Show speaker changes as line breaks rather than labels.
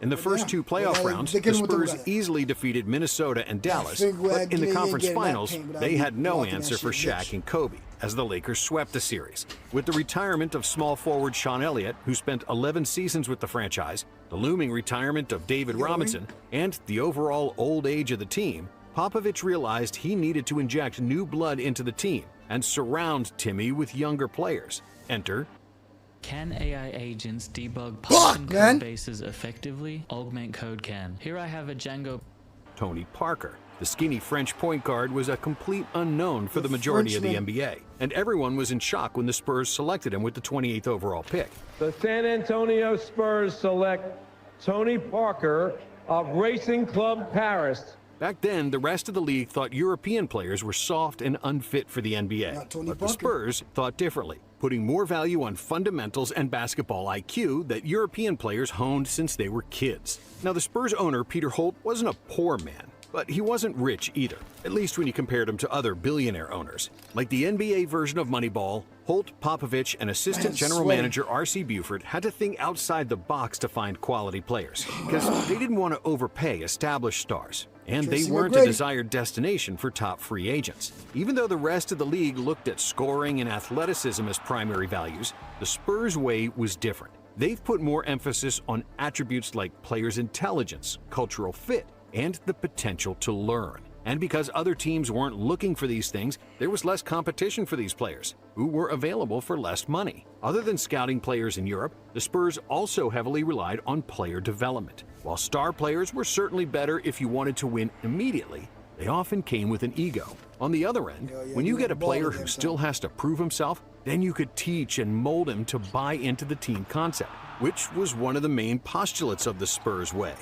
In the first two playoff rounds, the Spurs easily defeated Minnesota and Dallas, but in the conference finals, they had no answer for Shaq and Kobe, as the Lakers swept the series. With the retirement of small forward Sean Elliott, who spent 11 seasons with the franchise, the looming retirement of David Robinson, and the overall old age of the team, Popovich realized he needed to inject new blood into the team and surround Timmy with younger players. Enter.
Can AI agents debug Python code bases effectively? Augment code can. Here I have a Django.
Tony Parker. The skinny French point guard was a complete unknown for the majority of the NBA, and everyone was in shock when the Spurs selected him with the 28th overall pick.
The San Antonio Spurs select Tony Parker of Racing Club Paris.
Back then, the rest of the league thought European players were soft and unfit for the NBA. But the Spurs thought differently, putting more value on fundamentals and basketball IQ that European players honed since they were kids. Now, the Spurs owner, Peter Holt, wasn't a poor man, but he wasn't rich either, at least when you compared him to other billionaire owners. Like the NBA version of Moneyball, Holt, Popovich, and assistant general manager R.C. Buford had to think outside the box to find quality players, because they didn't want to overpay established stars. And they weren't a desired destination for top free agents. Even though the rest of the league looked at scoring and athleticism as primary values, the Spurs' way was different. They've put more emphasis on attributes like players' intelligence, cultural fit, and the potential to learn. And because other teams weren't looking for these things, there was less competition for these players, who were available for less money. Other than scouting players in Europe, the Spurs also heavily relied on player development. While star players were certainly better if you wanted to win immediately, they often came with an ego. On the other end, when you get a player who still has to prove himself, then you could teach and mold him to buy into the team concept, which was one of the main postulates of the Spurs way.